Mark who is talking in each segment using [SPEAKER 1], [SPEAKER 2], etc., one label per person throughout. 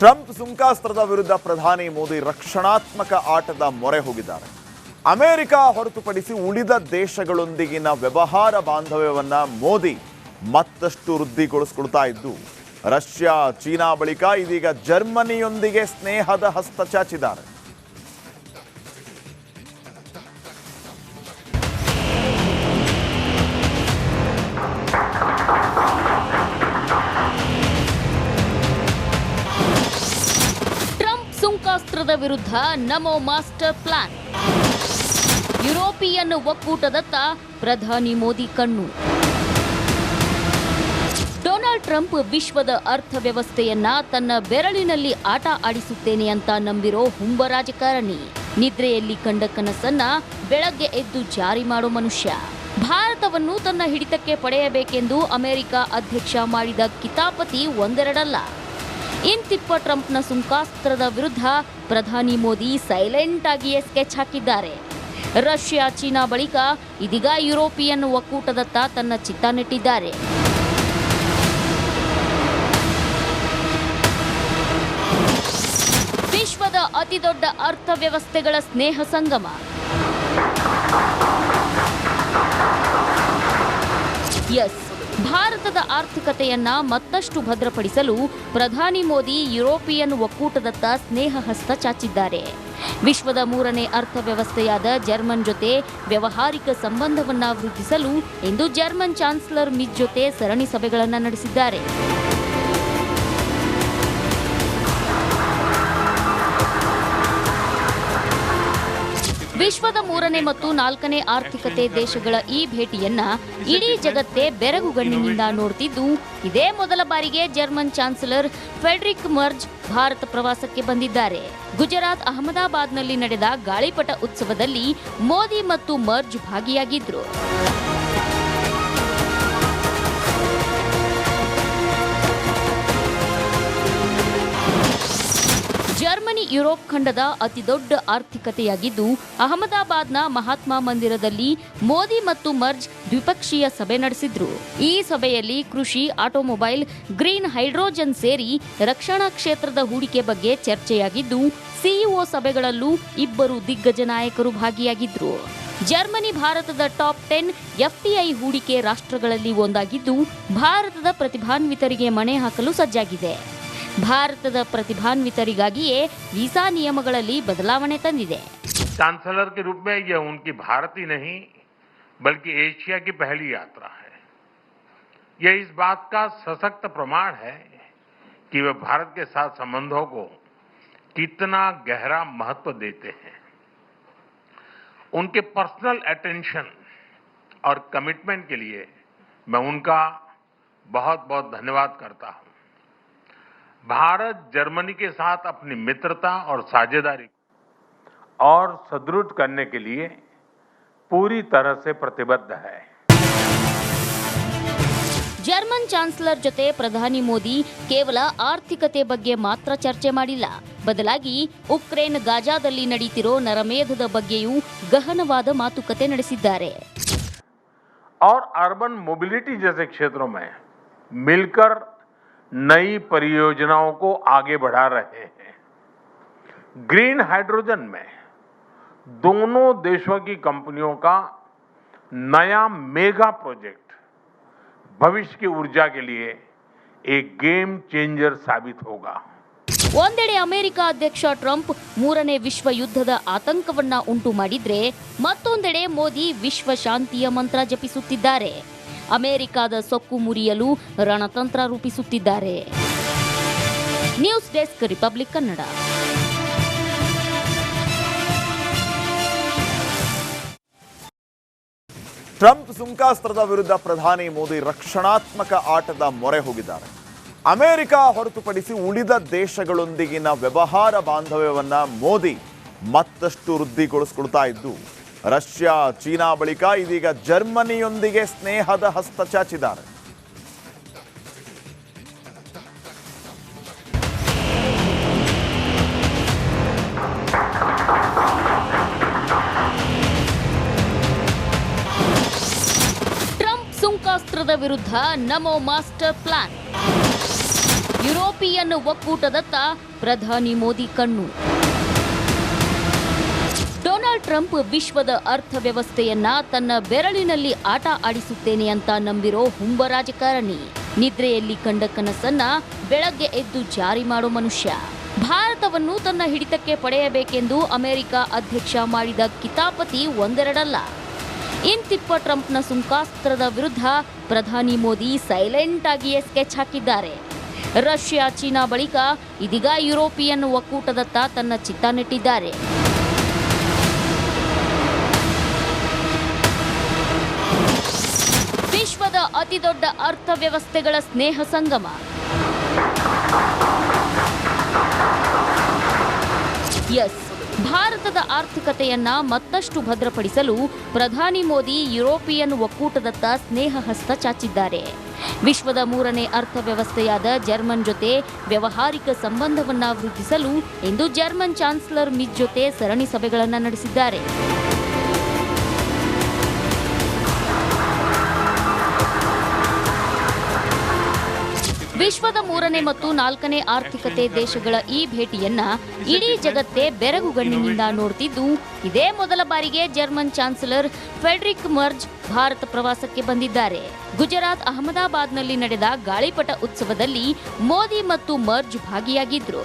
[SPEAKER 1] Trump ಸುಂಕಾಸ್ತ್ರದ ವಿರುದ್ಧ ಪ್ರಧಾನಿ ಮೋದಿ ರಕ್ಷಣಾತ್ಮಕ ಆಟದ ಮೊರೆ ಹೋಗಿದ್ದಾರೆ. ಅಮೆರಿಕ ಹೊರತುಪಡಿಸಿ ಉಳಿದ ದೇಶಗಳೊಂದಿಗಿನ ವ್ಯವಹಾರ ಬಾಂಧವ್ಯವನ್ನ ಮೋದಿ ಮತ್ತಷ್ಟು ವೃದ್ಧಿಗೊಳಿಸಿಕೊಳ್ತಾ ಇದ್ದು, ರಷ್ಯಾ, ಚೀನಾ ಬಳಿಕ ಇದೀಗ ಜರ್ಮನಿಯೊಂದಿಗೆ ಸ್ನೇಹದ ಹಸ್ತ ಚಾಚಿದ್ದಾರೆ.
[SPEAKER 2] ಸುಂಕಾಸ್ತ್ರದ ವಿರುದ್ಧ ನಮೋ ಮಾಸ್ಟರ್ ಪ್ಲಾನ್. ಯುರೋಪಿಯನ್ ಒಕ್ಕೂಟದತ್ತ ಪ್ರಧಾನಿ ಮೋದಿ ಕಣ್ಣು. ಡೊನಾಲ್ಡ್ ಟ್ರಂಪ್ ವಿಶ್ವದ ಅರ್ಥವ್ಯವಸ್ಥೆಯನ್ನ ತನ್ನ ಬೆರಳಿನಲ್ಲಿ ಆಟ ಆಡಿಸುತ್ತೇನೆ ಅಂತ ನಂಬಿರೋ ಹುಂಬ ರಾಜಕಾರಣಿ. ನಿದ್ರೆಯಲ್ಲಿ ಕಂಡ ಕನಸನ್ನ ಬೆಳಗ್ಗೆ ಎದ್ದು ಜಾರಿ ಮಾಡೋ ಮನುಷ್ಯ. ಭಾರತವನ್ನು ತನ್ನ ಹಿಡಿತಕ್ಕೆ ಪಡೆಯಬೇಕೆಂದು ಅಮೆರಿಕ ಅಧ್ಯಕ್ಷ ಮಾಡಿದ ಕಿತಾಪತಿ ಒಂದೆರಡಲ್ಲ. ಇಂತಿಪ್ಪ ಟ್ರಂಪ್ನ ಸುಂಕಾಸ್ತ್ರದ ವಿರುದ್ಧ ಪ್ರಧಾನಿ ಮೋದಿ ಸೈಲೆಂಟ್ ಆಗಿಯೇ ಸ್ಕೆಚ್ ಹಾಕಿದ್ದಾರೆ. ರಷ್ಯಾ, ಚೀನಾ ಬಳಿಕ ಇದೀಗ ಯುರೋಪಿಯನ್ ಒಕ್ಕೂಟದತ್ತ ತನ್ನ ಚಿತ್ತ ನೆಟ್ಟಿದ್ದಾರೆ. ವಿಶ್ವದ ಅತಿದೊಡ್ಡ ಅರ್ಥವ್ಯವಸ್ಥೆಗಳ ಸ್ನೇಹ ಸಂಗಮ. ಎಸ್, ಭಾರತದ ಆರ್ಥಿಕತೆಯನ್ನ ಮತ್ತಷ್ಟು ಭದ್ರಪಡಿಸಲು ಪ್ರಧಾನಿ ಮೋದಿ ಯುರೋಪಿಯನ್ ಒಕ್ಕೂಟದತ್ತ ಸ್ನೇಹ ಹಸ್ತ ಚಾಚಿದ್ದಾರೆ. ವಿಶ್ವದ 3ನೇ ಅರ್ಥವ್ಯವಸ್ಥೆಯಾದ ಜರ್ಮನ್ ಜೊತೆ ವ್ಯಾವಹಾರಿಕ ಸಂಬಂಧವನ್ನ ವೃದ್ಧಿಸಲು ಇಂದು ಜರ್ಮನ್ ಚಾನ್ಸಲರ್ ಮಿಚ್ ಜೊತೆ ಸರಣಿ ಸಭೆಗಳನ್ನು ನಡೆಸಿದ್ದಾರೆ. ವಿಶ್ವದ 3ನೇ ಮತ್ತು 4ನೇ ಆರ್ಥಿಕತೆ ದೇಶಗಳ ಈ ಭೇಟಿಯನ್ನ ಇಡೀ ಜಗತ್ತೇ ಬೆರಗುಗಣ್ಣಿನಿಂದ ನೋಡುತ್ತಿದ್ದು, ಇದೇ ಮೊದಲ ಬಾರಿಗೆ German chancellor Frederick merge Bharat ಪ್ರವಾಸಕ್ಕೆ ಬಂದಿದ್ದಾರೆ. ಗುಜರಾತ್ ಅಹಮದಾಬಾದ್ನಲ್ಲಿ ನಡೆದ ಗಾಳಿಪಟ ಉತ್ಸವದಲ್ಲಿ ಮೋದಿ ಮತ್ತು ಮರ್ಜ್ ಭಾಗಿಯಾಗಿದ್ರು. ಜರ್ಮನಿ ಯುರೋಪ್ ಖಂಡದ ಅತಿದೊಡ್ಡ ಆರ್ಥಿಕತೆಯಾಗಿದ್ದು, ಅಹಮದಾಬಾದ್ನ ಮಹಾತ್ಮ ಮಂದಿರದಲ್ಲಿ ಮೋದಿ ಮತ್ತು ಮರ್ಜ್ ದ್ವಿಪಕ್ಷೀಯ ಸಭೆ ನಡೆಸಿದ್ರು. ಈ ಸಭೆಯಲ್ಲಿ ಕೃಷಿ, ಆಟೋಮೊಬೈಲ್, ಗ್ರೀನ್ ಹೈಡ್ರೋಜನ್ ಸೇರಿ ರಕ್ಷಣಾ ಕ್ಷೇತ್ರದ ಹೂಡಿಕೆ ಬಗ್ಗೆ ಚರ್ಚೆಯಾಗಿದ್ದು, ಸಿಇಒ ಸಭೆಗಳಲ್ಲೂ ಇಬ್ಬರು ದಿಗ್ಗಜ ನಾಯಕರು ಭಾಗಿಯಾಗಿದ್ರು. ಜರ್ಮನಿ ಭಾರತದ ಟಾಪ್ 10 ಎಫ್ಟಿಐ ಹೂಡಿಕೆ ರಾಷ್ಟ್ರಗಳಲ್ಲಿ ಒಂದಾಗಿದ್ದು, ಭಾರತದ ಪ್ರತಿಭಾನ್ವಿತರಿಗೆ ಮಣೆ ಹಾಕಲು ಸಜ್ಜಾಗಿದೆ. ಭಾರತದ ಪ್ರತಿಭಾನ್ವಿತರಿಗಾಗಿಯೇ ವೀಸಾ ನಿಯಮಗಳಲ್ಲಿ ಬದಲಾವಣೆ ತಂದಿದೆ.
[SPEAKER 3] चांसलर के रूप में यह उनकी भारत ही नहीं बल्कि एशिया की पहली यात्रा है. यह इस बात का सशक्त प्रमाण है कि वे भारत के साथ संबंधों को कितना गहरा महत्व देते हैं. उनके पर्सनल अटेंशन और कमिटमेंट के लिए मैं उनका बहुत बहुत धन्यवाद करता हूं. भारत जर्मनी के साथ अपनी मित्रता और साझेदारी और सुदृढ़ करने के लिए पूरी तरह से प्रतिबद्ध है.
[SPEAKER 2] ಜರ್ಮನ್ ಚಾನ್ಸಲರ್ ಜೊತೆ ಪ್ರಧಾನಿ ಮೋದಿ ಕೇವಲ ಆರ್ಥಿಕತೆ ಬಗ್ಗೆ ಮಾತ್ರ ಚರ್ಚೆ ಮಾಡಿಲ್ಲ. ಬದಲಾಗಿ ಉಕ್ರೇನ್, ಗಾಜಾದಲ್ಲಿ ನಡೀತಿರೋ ನರಮೇಧದ ಬಗ್ಗೆಯೂ ಗಹನವಾದ ಮಾತುಕತೆ ನಡೆಸಿದ್ದಾರೆ.
[SPEAKER 3] और अर्बन मोबिलिटी जैसे क्षेत्रों में मिलकर नई परियोजनाओं को आगे बढ़ा रहे हैं. ग्रीन हाइड्रोजन में दोनों देशों की कंपनियों का नया मेगा प्रोजेक्ट भविष्य की ऊर्जा के लिए एक गेम चेंजर साबित होगा.
[SPEAKER 2] ಒಂದೆಡೆ ಅಮೆರಿಕ ಅಧ್ಯಕ್ಷ ಟ್ರಂಪ್ 3ನೇ ವಿಶ್ವ ಯುದ್ಧದ ಆತಂಕವನ್ನ ಉಂಟು ಮಾಡಿದ್ರೆ, ಮತ್ತೊಂದೆಡೆ ಮೋದಿ ವಿಶ್ವ ಶಾಂತಿಯ ಮಂತ್ರ ಜಪಿಸುತ್ತಿದ್ದಾರೆ. ಅಮೆರಿಕದ ಸೊಕ್ಕು ಮುರಿಯಲು ರಣತಂತ್ರ ರೂಪಿಸುತ್ತಿದ್ದಾರೆ. News desk, Republic Kannada.
[SPEAKER 1] Trump ಸುಂಕಾಸ್ತ್ರದ ವಿರುದ್ಧ ಪ್ರಧಾನಿ ಮೋದಿ ರಕ್ಷಣಾತ್ಮಕ ಆಟದ ಮೊರೆ ಹೋಗಿದ್ದಾರೆ. ಅಮೆರಿಕ ಹೊರತುಪಡಿಸಿ ಉಳಿದ ದೇಶಗಳೊಂದಿಗಿನ ವ್ಯವಹಾರ ಬಾಂಧವ್ಯವನ್ನ ಮೋದಿ ಮತ್ತಷ್ಟು ವೃದ್ಧಿಗೊಳಿಸಿಕೊಳ್ತಾ ಇದ್ದು, ರಷ್ಯಾ, ಚೀನಾ ಬಳಿಕ ಇದೀಗ ಜರ್ಮನಿಯೊಂದಿಗೆ ಸ್ನೇಹದ ಹಸ್ತ ಚಾಚಿದ್ದಾರೆ.
[SPEAKER 2] ಟ್ರಂಪ್ ಸುಂಕಾಸ್ತ್ರದ ವಿರುದ್ಧ ನಮೋ ಮಾಸ್ಟರ್ ಪ್ಲಾನ್. ಯುರೋಪಿಯನ್ ಒಕ್ಕೂಟದತ್ತ ಪ್ರಧಾನಿ ಮೋದಿ ಕಣ್ಣು. ಡೊನಾಲ್ಡ್ ಟ್ರಂಪ್ ವಿಶ್ವದ ಅರ್ಥವ್ಯವಸ್ಥೆಯನ್ನ ತನ್ನ ಬೆರಳಿನಲ್ಲಿ ಆಟ ಆಡಿಸುತ್ತೇನೆ ಅಂತ ನಂಬಿರೋ ಹುಂಬ ರಾಜಕಾರಣಿ. ನಿದ್ರೆಯಲ್ಲಿ ಕಂಡ ಕನಸನ್ನ ಬೆಳಗ್ಗೆ ಎದ್ದು ಜಾರಿ ಮಾಡೋ ಮನುಷ್ಯ. ಭಾರತವನ್ನು ತನ್ನ ಹಿಡಿತಕ್ಕೆ ಪಡೆಯಬೇಕೆಂದು ಅಮೆರಿಕ ಅಧ್ಯಕ್ಷ ಮಾಡಿದ ಕಿತಾಪತಿ ಒಂದೆರಡಲ್ಲ. ಇಂತಿಪ್ಪ ಟ್ರಂಪ್ನ ಸುಂಕಾಸ್ತ್ರದ ವಿರುದ್ಧ ಪ್ರಧಾನಿ ಮೋದಿ ಸೈಲೆಂಟ್ ಆಗಿಯೇ ಸ್ಕೆಚ್ ಹಾಕಿದ್ದಾರೆ. ರಷ್ಯಾ, ಚೀನಾ ಬಳಿಕ ಇದೀಗ ಯುರೋಪಿಯನ್ ಒಕ್ಕೂಟದತ್ತ ತನ್ನ ಚಿತ್ತ ನೆಟ್ಟಿದ್ದಾರೆ. ವಿಶ್ವದ ಅತಿದೊಡ್ಡ ಅರ್ಥವ್ಯವಸ್ಥೆಗಳ ಸ್ನೇಹ ಸಂಗಮ. ಎಸ್, ಭಾರತದ ಆರ್ಥಿಕತೆಯನ್ನ ಮತ್ತಷ್ಟು ಭದ್ರಪಡಿಸಲು ಪ್ರಧಾನಿ ಮೋದಿ ಯುರೋಪಿಯನ್ ಒಕ್ಕೂಟದತ್ತ ಸ್ನೇಹ ಹಸ್ತ ಚಾಚಿದ್ದಾರೆ. ವಿಶ್ವದ 3ನೇ ಅರ್ಥವ್ಯವಸ್ಥೆಯಾದ ಜರ್ಮನ್ ಜೊತೆ ವ್ಯಾವಹಾರಿಕ ಸಂಬಂಧವನ್ನ ವೃದ್ಧಿಸಲು ಇಂದು ಜರ್ಮನ್ ಚಾನ್ಸಲರ್ ಮಿಚ್ ಜೊತೆ ಸರಣಿ ಸಭೆಗಳನ್ನು ನಡೆಸಿದ್ದಾರೆ. ವಿಶ್ವದ 3ನೇ ಮತ್ತು 4ನೇ ಆರ್ಥಿಕತೆ ದೇಶಗಳ ಈ ಭೇಟಿಯನ್ನ ಇಡೀ ಜಗತ್ತೇ ಬೆರಗುಗಣ್ಣಿನಿಂದ ನೋಡುತ್ತಿದ್ದು, ಇದೇ ಮೊದಲ ಬಾರಿಗೆ German chancellor Frederick merge Bharat ಪ್ರವಾಸಕ್ಕೆ ಬಂದಿದ್ದಾರೆ. ಗುಜರಾತ್ ಅಹಮದಾಬಾದ್ನಲ್ಲಿ ನಡೆದ ಗಾಳಿಪಟ ಉತ್ಸವದಲ್ಲಿ ಮೋದಿ ಮತ್ತು ಮರ್ಜ್ ಭಾಗಿಯಾಗಿದ್ರು.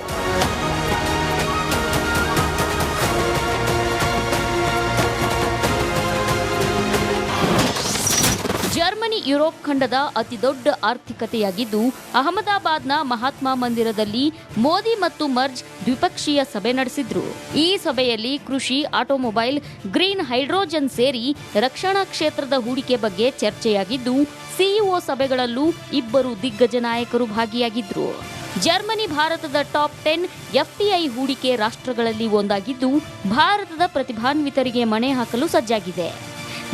[SPEAKER 2] ಜರ್ಮನಿ ಯುರೋಪ್ ಖಂಡದ ಅತಿದೊಡ್ಡ ಆರ್ಥಿಕತೆಯಾಗಿದ್ದು, ಅಹಮದಾಬಾದ್ನ ಮಹಾತ್ಮ ಮಂದಿರದಲ್ಲಿ ಮೋದಿ ಮತ್ತು ಮರ್ಜ್ ದ್ವಿಪಕ್ಷೀಯ ಸಭೆ ನಡೆಸಿದ್ರು. ಈ ಸಭೆಯಲ್ಲಿ ಕೃಷಿ, ಆಟೋಮೊಬೈಲ್, ಗ್ರೀನ್ ಹೈಡ್ರೋಜನ್ ಸೇರಿ ರಕ್ಷಣಾ ಕ್ಷೇತ್ರದ ಹೂಡಿಕೆ ಬಗ್ಗೆ ಚರ್ಚೆಯಾಗಿದ್ದು, ಸಿಇಒ ಸಭೆಗಳಲ್ಲೂ ಇಬ್ಬರು ದಿಗ್ಗಜ ನಾಯಕರು ಭಾಗಿಯಾಗಿದ್ರು. ಜರ್ಮನಿ ಭಾರತದ ಟಾಪ್ 10 ಎಫ್ಟಿಐ ಹೂಡಿಕೆ ರಾಷ್ಟ್ರಗಳಲ್ಲಿ ಒಂದಾಗಿದ್ದು, ಭಾರತದ ಪ್ರತಿಭಾನ್ವಿತರಿಗೆ ಮಣೆ ಹಾಕಲು ಸಜ್ಜಾಗಿದೆ.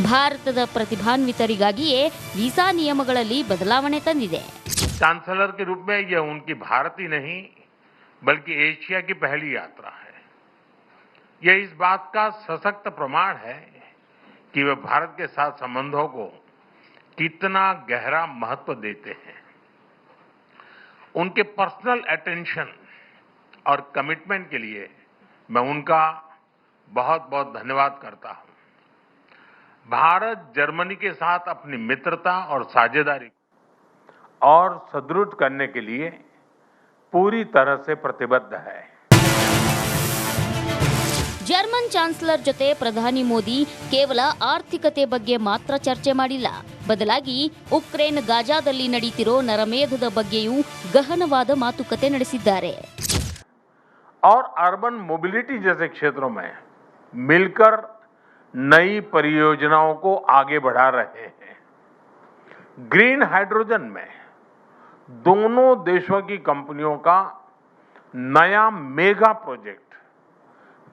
[SPEAKER 2] ಭಾರತದ ಪ್ರತಿಭಾನ್ವಿತರಿಗಾಗಿಯೇ ವೀಸಾ ನಿಯಮಗಳಲ್ಲಿ ಬದಲಾವಣೆ ತಂದಿದೆ.
[SPEAKER 3] चांसलर के रूप में यह उनकी भारत ही नहीं बल्कि एशिया की पहली यात्रा है। यह इस बात का सशक्त प्रमाण है कि वे भारत के साथ संबंधों को कितना गहरा महत्व देते हैं। उनके पर्सनल अटेंशन और कमिटमेंट के लिए मैं उनका बहुत बहुत धन्यवाद करता हूं। भारत जर्मनी के साथ अपनी मित्रता और साझेदारी और सुदृढ़ करने के लिए पूरी तरह से प्रतिबद्ध है।
[SPEAKER 2] ಜರ್ಮನ್ ಚಾನ್ಸಲರ್ ಜೊತೆ ಪ್ರಧಾನಿ ಮೋದಿ ಕೇವಲ ಆರ್ಥಿಕತೆ ಬಗ್ಗೆ ಮಾತ್ರ ಚರ್ಚೆ ಮಾಡಿಲ್ಲ. ಬದಲಾಗಿ ಉಕ್ರೇನ್, ಗಾಜಾದಲ್ಲಿ ನಡೀತಿರೋ ನರಮೇಧದ ಬಗ್ಗೆಯೂ ಗಹನವಾದ ಮಾತುಕತೆ ನಡೆಸಿದ್ದಾರೆ.
[SPEAKER 3] और अर्बन मोबिलिटी जैसे क्षेत्रों में मिलकर नई परियोजनाओं को आगे बढ़ा रहे हैं। ग्रीन हाइड्रोजन में दोनों देशों की कंपनियों का नया मेगा प्रोजेक्ट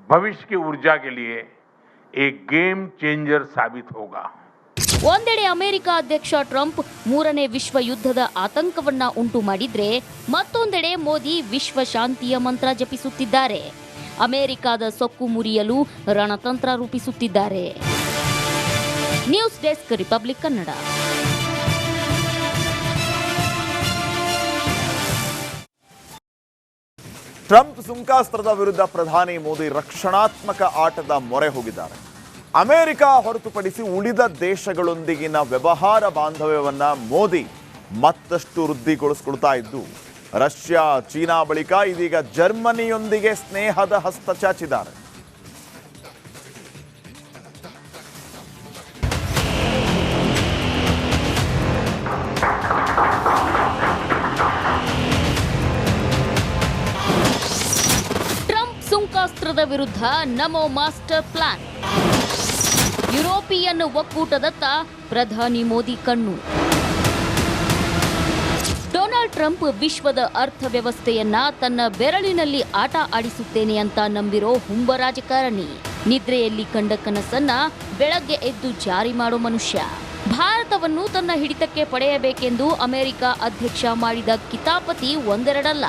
[SPEAKER 3] भविष्य की ऊर्जा के लिए एक गेम चेंजर साबित होगा।
[SPEAKER 2] ಒಂದೆಡೆ ಅಮೆರಿಕ ಅಧ್ಯಕ್ಷ ಟ್ರಂಪ್ 3ನೇ ವಿಶ್ವ ಯುದ್ಧದ ಆತಂಕವನ್ನ ಉಂಟು ಮಾಡಿದ್ರೆ, ಮತ್ತೊಂದೆಡೆ ಮೋದಿ ವಿಶ್ವ ಶಾಂತಿಯ ಮಂತ್ರ ಜಪಿಸುತ್ತಿದ್ದಾರೆ. ಅಮೆರಿಕದ ಸೊಕ್ಕು ಮುರಿಯಲು ರಣತಂತ್ರ ರೂಪಿಸುತ್ತಿದ್ದಾರೆ. News desk, Republic Kannada.
[SPEAKER 1] Trump ಸುಂಕಾಸ್ತ್ರದ ವಿರುದ್ಧ ಪ್ರಧಾನಿ ಮೋದಿ ರಕ್ಷಣಾತ್ಮಕ ಆಟದ ಮೊರೆ ಹೋಗಿದ್ದಾರೆ. ಅಮೆರಿಕ ಹೊರತುಪಡಿಸಿ ಉಳಿದ ದೇಶಗಳೊಂದಿಗಿನ ವ್ಯವಹಾರ ಬಾಂಧವ್ಯವನ್ನ ಮೋದಿ ಮತ್ತಷ್ಟು ವೃದ್ಧಿಗೊಳಿಸಿಕೊಳ್ತಾ ಇದ್ದು, ರಷ್ಯಾ, ಚೀನಾ ಬಳಿಕ ಇದೀಗ ಜರ್ಮನಿಯೊಂದಿಗೆ ಸ್ನೇಹದ ಹಸ್ತ ಚಾಚಿದ್ದಾರೆ.
[SPEAKER 2] ಟ್ರಂಪ್ ಸುಂಕಾಸ್ತ್ರದ ವಿರುದ್ಧ ನಮೋ ಮಾಸ್ಟರ್ ಪ್ಲಾನ್. ಯುರೋಪಿಯನ್ ಒಕ್ಕೂಟದತ್ತ ಪ್ರಧಾನಿ ಮೋದಿ ಕಣ್ಣು. ಡೊನಾಲ್ಡ್ ಟ್ರಂಪ್ ವಿಶ್ವದ ಅರ್ಥವ್ಯವಸ್ಥೆಯನ್ನ ತನ್ನ ಬೆರಳಿನಲ್ಲಿ ಆಟ ಆಡಿಸುತ್ತೇನೆ ಅಂತ ನಂಬಿರೋ ಹುಂಬ ರಾಜಕಾರಣಿ. ನಿದ್ರೆಯಲ್ಲಿ ಕಂಡ ಕನಸನ್ನ ಬೆಳಗ್ಗೆ ಎದ್ದು ಜಾರಿ ಮಾಡೋ ಮನುಷ್ಯ. ಭಾರತವನ್ನು ತನ್ನ ಹಿಡಿತಕ್ಕೆ ಪಡೆಯಬೇಕೆಂದು ಅಮೆರಿಕ ಅಧ್ಯಕ್ಷ ಮಾಡಿದ ಕಿತಾಪತಿ ಒಂದೆರಡಲ್ಲ.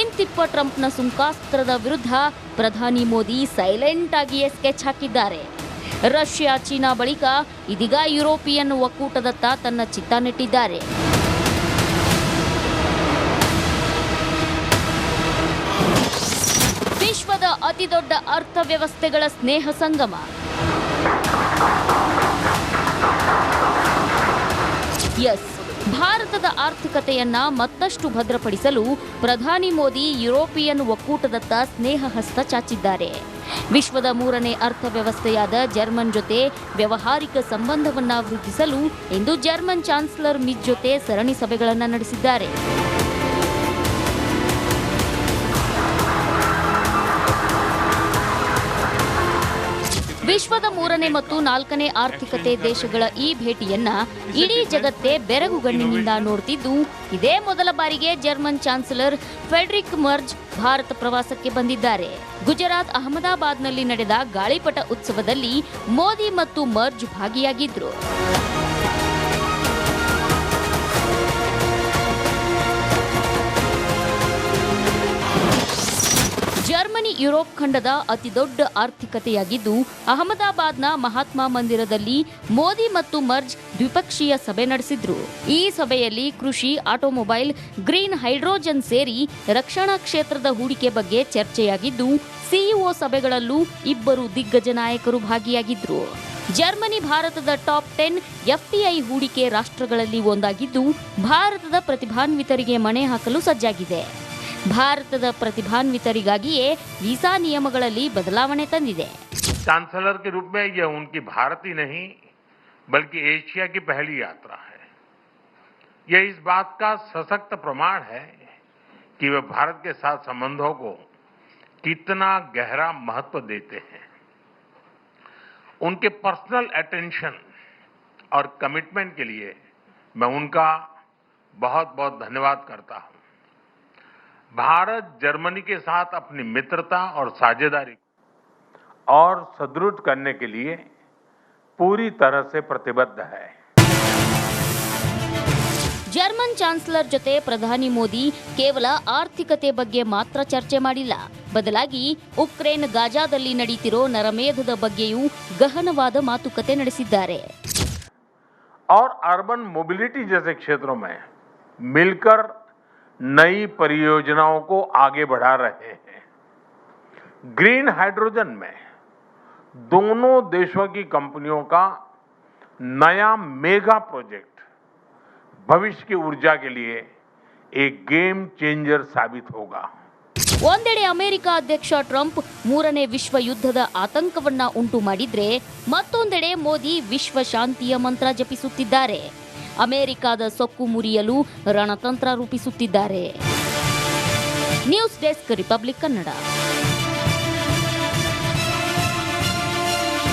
[SPEAKER 2] ಇಂತಿಪ್ಪ ಟ್ರಂಪ್ನ ಸುಂಕಾಸ್ತ್ರದ ವಿರುದ್ಧ ಪ್ರಧಾನಿ ಮೋದಿ ಸೈಲೆಂಟ್ ಆಗಿಯೇ ಸ್ಕೆಚ್ ಹಾಕಿದ್ದಾರೆ. ರಷ್ಯಾ, ಚೀನಾ ಬಳಿಕ ಇದೀಗ ಯುರೋಪಿಯನ್ ಒಕ್ಕೂಟದತ್ತ ತನ್ನ ಚಿತ್ತ ನೆಟ್ಟಿದ್ದಾರೆ. ಅತಿದೊಡ್ಡ ಅರ್ಥವ್ಯವಸ್ಥೆಗಳ ಸ್ನೇಹ ಸಂಗಮ. ಎಸ್, ಭಾರತದ ಆರ್ಥಿಕತೆಯನ್ನ ಮತ್ತಷ್ಟು ಭದ್ರಪಡಿಸಲು ಪ್ರಧಾನಿ ಮೋದಿ ಯುರೋಪಿಯನ್ ಒಕ್ಕೂಟದತ್ತ ಸ್ನೇಹ ಹಸ್ತ ಚಾಚಿದ್ದಾರೆ. ವಿಶ್ವದ 3ನೇ ಅರ್ಥವ್ಯವಸ್ಥೆಯಾದ ಜರ್ಮನ್ ಜೊತೆ ವ್ಯಾವಹಾರಿಕ ಸಂಬಂಧವನ್ನ ವೃದ್ಧಿಸಲು ಇಂದು ಜರ್ಮನ್ ಚಾನ್ಸಲರ್ ಮಿಟ್ಜ್ ಜೊತೆ ಸರಣಿ ಸಭೆಗಳನ್ನು ನಡೆಸಿದ್ದಾರೆ. ವಿಶ್ವದ 3ನೇ ಮತ್ತು 4ನೇ ಆರ್ಥಿಕತೆ ದೇಶಗಳ ಈ ಭೇಟಿಯನ್ನ ಇಡೀ ಜಗತ್ತೇ ಬೆರಗುಗಣ್ಣಿನಿಂದ ನೋಡುತ್ತಿದ್ದು, ಇದೇ ಮೊದಲ ಬಾರಿಗೆ German chancellor Frederick merge Bharat ಪ್ರವಾಸಕ್ಕೆ ಬಂದಿದ್ದಾರೆ. ಗುಜರಾತ್ ಅಹಮದಾಬಾದ್ನಲ್ಲಿ ನಡೆದ ಗಾಳಿಪಟ ಉತ್ಸವದಲ್ಲಿ ಮೋದಿ ಮತ್ತು ಮರ್ಜ್ ಭಾಗಿಯಾಗಿದ್ರು. ಜರ್ಮನಿ ಯುರೋಪ್ ಖಂಡದ ಅತಿದೊಡ್ಡ ಆರ್ಥಿಕತೆಯಾಗಿದ್ದು, ಅಹಮದಾಬಾದ್ನ ಮಹಾತ್ಮ ಮಂದಿರದಲ್ಲಿ ಮೋದಿ ಮತ್ತು ಮರ್ಜ್ ದ್ವಿಪಕ್ಷೀಯ ಸಭೆ ನಡೆಸಿದ್ರು. ಈ ಸಭೆಯಲ್ಲಿ ಕೃಷಿ, ಆಟೋಮೊಬೈಲ್, ಗ್ರೀನ್ ಹೈಡ್ರೋಜನ್ ಸೇರಿ ರಕ್ಷಣಾ ಕ್ಷೇತ್ರದ ಹೂಡಿಕೆ ಬಗ್ಗೆ ಚರ್ಚೆಯಾಗಿದ್ದು, ಸಿಇಒ ಸಭೆಗಳಲ್ಲೂ ಇಬ್ಬರು ದಿಗ್ಗಜ ನಾಯಕರು ಭಾಗಿಯಾಗಿದ್ರು. ಜರ್ಮನಿ ಭಾರತದ ಟಾಪ್ 10 ಎಫ್ಟಿಐ ಹೂಡಿಕೆ ರಾಷ್ಟ್ರಗಳಲ್ಲಿ ಒಂದಾಗಿದ್ದು, ಭಾರತದ ಪ್ರತಿಭಾನ್ವಿತರಿಗೆ ಮಣೆ ಹಾಕಲು ಸಜ್ಜಾಗಿದೆ. ಭಾರತದ ಪ್ರತಿಭಾನ್ವಿತರಿಗಾಗಿಯೇ ವೀಸಾ ನಿಯಮಗಳಲ್ಲಿ ಬದಲಾವಣೆ ತಂದಿದೆ.
[SPEAKER 3] चांसलर के रूप में यह उनकी भारत ही नहीं बल्कि एशिया की पहली यात्रा है. यह इस बात का सशक्त प्रमाण है कि वे भारत के साथ संबंधों को कितना गहरा महत्व देते हैं. उनके पर्सनल अटेंशन और कमिटमेंट के लिए मैं उनका बहुत बहुत धन्यवाद करता हूं. भारत जर्मनी के साथ अपनी मित्रता और साझेदारी और सुदृढ़ करने के लिए पूरी तरह से प्रतिबद्ध है.
[SPEAKER 2] ಜರ್ಮನ್ ಚಾನ್ಸಲರ್ ಜೊತೆ ಪ್ರಧಾನಿ ಮೋದಿ ಕೇವಲ ಆರ್ಥಿಕತೆ ಬಗ್ಗೆ ಮಾತ್ರ ಚರ್ಚೆ ಮಾಡಿಲ್ಲ. ಬದಲಾಗಿ ಉಕ್ರೇನ್ ಗಾಜಾದಲ್ಲಿ ನಡೀತಿರೋ ನರಮೇಧದ ಬಗ್ಗೆಯೂ ಗಹನವಾದ ಮಾತುಕತೆ ನಡೆಸಿದ್ದಾರೆ.
[SPEAKER 3] और अर्बन मोबिलिटी जैसे क्षेत्रों में मिलकर नई परियोजनाओं को आगे बढ़ा रहे हैं. ग्रीन हाइड्रोजन में दोनों देशों की कंपनियों का नया मेगा प्रोजेक्ट भविष्य की ऊर्जा के लिए एक गेम चेंजर साबित होगा.
[SPEAKER 2] ಒಂದೆಡೆ ಅಮೆರಿಕ ಅಧ್ಯಕ್ಷ ಟ್ರಂಪ್ 3ನೇ ವಿಶ್ವ ಯುದ್ಧದ ಆತಂಕವನ್ನ ಉಂಟು ಮಾಡಿದ್ರೆ, ಮತ್ತೊಂದೆಡೆ ಮೋದಿ ವಿಶ್ವ ಶಾಂತಿಯ ಮಂತ್ರ ಜಪಿಸುತ್ತಿದ್ದಾರೆ. ಅಮೆರಿಕದ ಸೊಕ್ಕು ಮುರಿಯಲು ರಣತಂತ್ರ ರೂಪಿಸುತ್ತಿದ್ದಾರೆ. News desk, Republic Kannada.